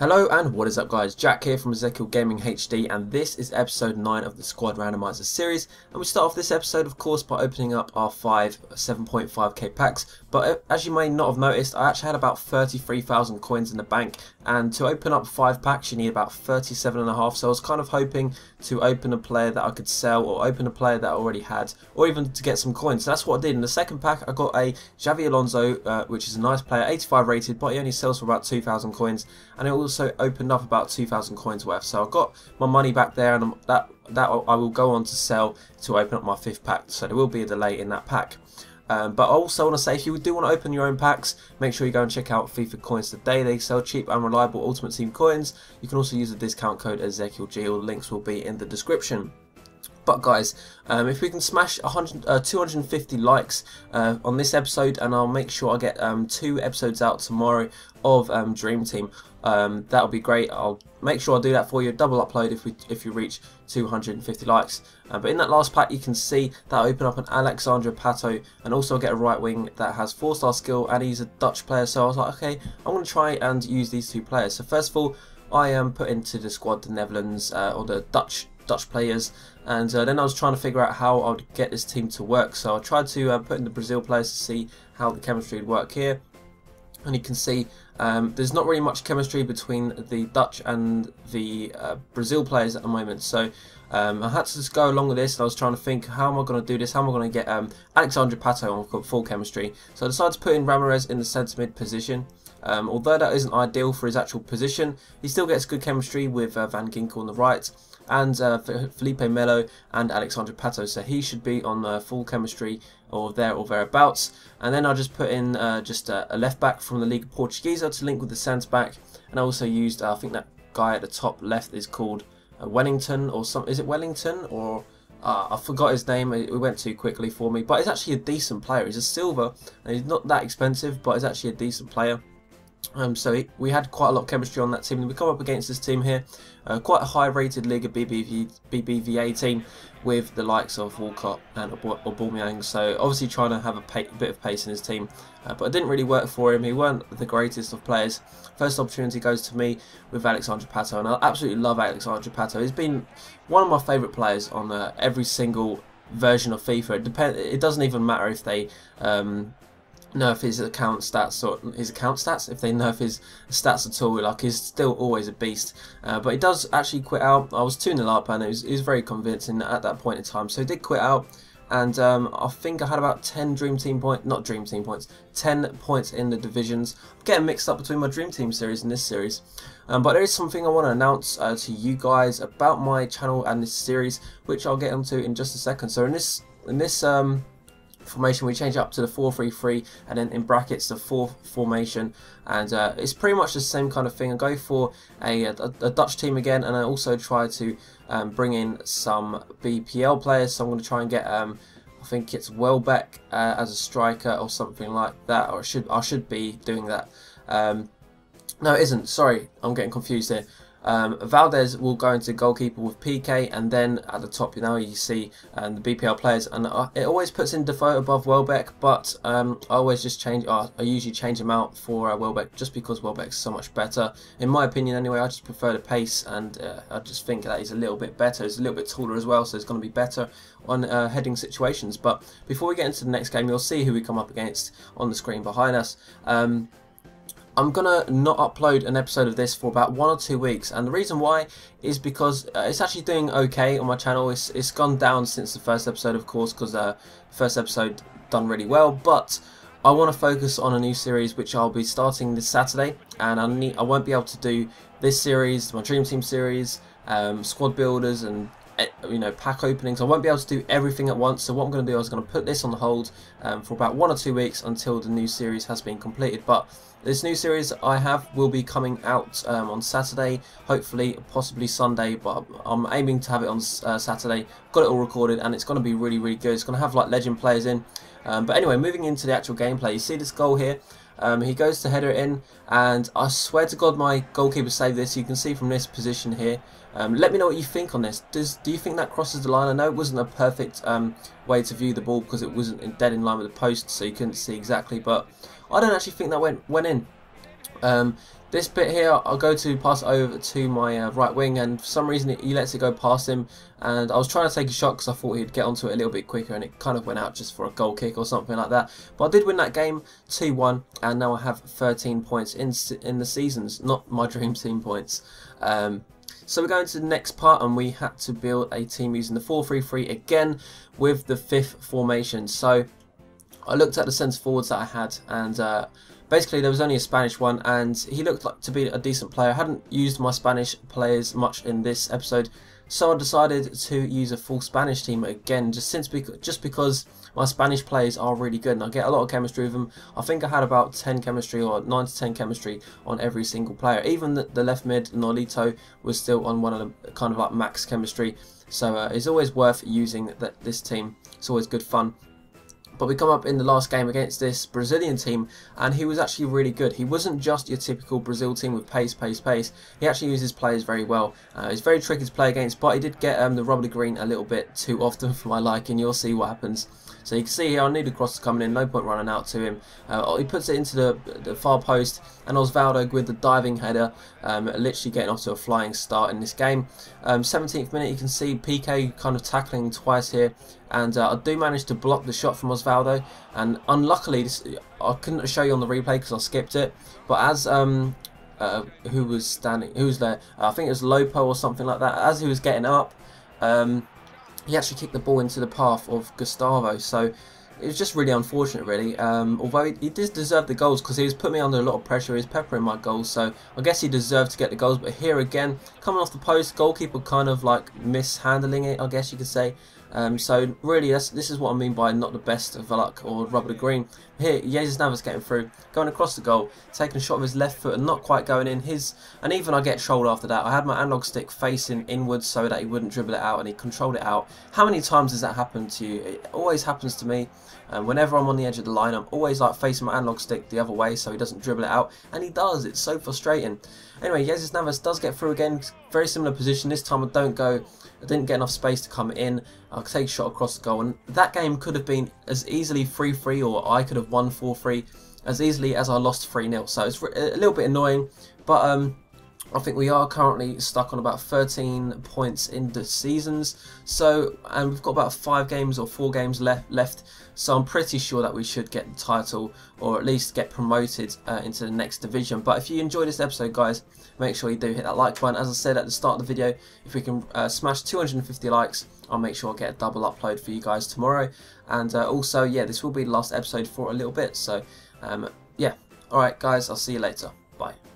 Hello and what is up guys, Jack here from Ezekiel Gaming HD, and this is episode 9 of the Squad Randomiser series. And we start off this episode of course by opening up our 5 7.5k packs, but as you may not have noticed, I actually had about 33,000 coins in the bank, and to open up 5 packs you need about 37.5, so I was kind of hoping to open a player that I could sell or open a player that I already had, or even to get some coins. So that's what I did. In the second pack I got a Xavi Alonso, which is a nice player, 85 rated, but he only sells for about 2,000 coins, and it also opened up about 2,000 coins worth. So I got my money back there, and that I will go on to sell to open up my 5th pack. So there will be a delay in that pack. But I also want to say, if you do want to open your own packs, make sure you go and check out FIFA Coins today. They sell cheap and reliable Ultimate Team coins. You can also use the discount code EzekielG. All the links will be in the description. But guys, if we can smash 250 likes on this episode, and I'll make sure I get 2 episodes out tomorrow of Dream Team, that'll be great. I'll make sure I do that for you, double upload if you reach 250 likes. But in that last pack you can see that I open up an Alexandre Pato, and also get a right wing that has 4-star skill, and he's a Dutch player, so I was like, okay, I'm going to try and use these 2 players. So first of all, I am put into the squad the Netherlands, or the Dutch players, and then I was trying to figure out how I would get this team to work. So I tried to put in the Brazil players to see how the chemistry would work here, and you can see there's not really much chemistry between the Dutch and the Brazil players at the moment. So I had to just go along with this, and I was trying to think, how am I going to do this? How am I going to get Alexandre Pato on full chemistry? So I decided to put in Ramirez in the centre mid position. Although that isn't ideal for his actual position, he still gets good chemistry with Van Ginkel on the right, and Felipe Melo and Alexandre Pato, so he should be on full chemistry or there or thereabouts. And then I just put in just a left back from the Liga Portuguesa to link with the centre back, and I also used I think that guy at the top left is called Wellington or something. Is it Wellington or I forgot his name, it went too quickly for me, but he's actually a decent player. He's a silver and he's not that expensive, but he's actually a decent player. So we had quite a lot of chemistry on that team, and we come up against this team here, quite a high rated Liga BBVA team with the likes of Walcott and Aubameyang, so obviously trying to have a bit of pace in his team, but it didn't really work for him. He weren't the greatest of players. First opportunity goes to me with Alexandre Pato, and I absolutely love Alexandre Pato. He's been one of my favourite players on every single version of FIFA. It doesn't even matter if they nerf his account stats, if they nerf his stats at all. Like, he's still always a beast, but he does actually quit out. I was 2-0 up, and it was very convincing at that point in time, so he did quit out. And I think I had about 10 Dream Team points, not Dream Team points, 10 points in the divisions. I'm getting mixed up between my Dream Team series and this series. But there is something I want to announce to you guys about my channel and this series, which I'll get onto in just a second. So in this formation we change up to the 4-3-3, and then in brackets the 4 formation, and it's pretty much the same kind of thing. I go for a Dutch team again, and I also try to bring in some BPL players. So I'm going to try and get I think it's Welbeck as a striker or something like that, or I should be doing that. No, it isn't, sorry, I'm getting confused here. Valdez will go into goalkeeper with PK, and then at the top now you see the BPL players, and it always puts in Defoe above Welbeck, but I always just change. I usually change him out for Welbeck, just because Welbeck's so much better, in my opinion anyway. I just prefer the pace, and I just think that he's a little bit better. He's a little bit taller as well, so it's going to be better on heading situations. But before we get into the next game, you'll see who we come up against on the screen behind us. I'm gonna not upload an episode of this for about 1 or 2 weeks, and the reason why is because it's actually doing okay on my channel. It's gone down since the first episode, of course, because the first episode done really well, but I want to focus on a new series which I'll be starting this Saturday, and I won't be able to do this series, my Dream Team series, squad builders, and pack openings. I won't be able to do everything at once, so what I'm going to do is going to put this on hold for about 1 or 2 weeks until the new series has been completed. But this new series I have will be coming out on Saturday, hopefully, possibly Sunday, but I'm aiming to have it on Saturday. Got it all recorded, and it's going to be really, really good. It's going to have like legend players in. But anyway, moving into the actual gameplay, you see this goal here. He goes to header it in, and I swear to God my goalkeeper saved this. You can see from this position here. Let me know what you think on this. Do you think that crosses the line? I know it wasn't a perfect way to view the ball because it wasn't dead in line with the post, so you couldn't see exactly, but I don't actually think that went in. This bit here, I'll go to pass it over to my right wing, and for some reason he lets it go past him, and I was trying to take a shot because I thought he'd get onto it a little bit quicker, and it kind of went out just for a goal kick or something like that. But I did win that game 2-1, and now I have 13 points in the seasons, not my dream team points. So we're going to the next part, and we had to build a team using the 4-3-3 again with the 5th formation. So I looked at the centre forwards that I had, and basically there was only a Spanish one, and he looked like to be a decent player. I hadn't used my Spanish players much in this episode, so I decided to use a full Spanish team again, just because my Spanish players are really good and I get a lot of chemistry with them. I think I had about 10 chemistry, or 9 to 10 chemistry on every single player. Even the left mid, Nolito, was still on one of the kind of like max chemistry. So it's always worth using this team. It's always good fun. But we come up in the last game against this Brazilian team, and he was actually really good. He wasn't just your typical Brazil team with pace, pace, pace. He actually uses players very well. He's very tricky to play against, but he did get the rubber green a little bit too often for my liking. You'll see what happens. So you can see here, I need a cross coming in, no point running out to him. He puts it into the far post, and Osvaldo with the diving header, literally getting off to a flying start in this game. 17th minute, you can see PK kind of tackling twice here, and I do manage to block the shot from Osvaldo, and unluckily I couldn't show you on the replay because I skipped it, but as who was there, I think it was Lopo or something like that, as he was getting up, he actually kicked the ball into the path of Gustavo. So it was just really unfortunate, really. Although he did deserve the goals because he was putting me under a lot of pressure. He was peppering my goals, so I guess he deserved to get the goals. But here again, coming off the post, goalkeeper kind of like mishandling it, I guess you could say. So really, this is what I mean by not the best of luck or rubber the green. Here, Jesus Navas getting through, going across the goal, taking a shot with his left foot and not quite going in. And even I get trolled after that. I had my analog stick facing inwards so that he wouldn't dribble it out, and he controlled it out. How many times has that happened to you? It always happens to me. Whenever I'm on the edge of the line, I'm always like facing my analog stick the other way so he doesn't dribble it out, and he does. It's so frustrating. Anyway, Jesus Navas does get through again. Very similar position. This time I didn't get enough space to come in. I'll take a shot across the goal, and that game could have been as easily 3-3, or I could have won 4-3 as easily as I lost 3-0. So it's a little bit annoying, but I think we are currently stuck on about 13 points in the seasons. So, and we've got about 5 games or 4 games left. So I'm pretty sure that we should get the title, or at least get promoted into the next division. But if you enjoyed this episode, guys, make sure you do hit that like button. As I said at the start of the video, if we can smash 250 likes, I'll make sure I get a double upload for you guys tomorrow. And also, yeah, this will be the last episode for a little bit. So, yeah. Alright, guys, I'll see you later. Bye.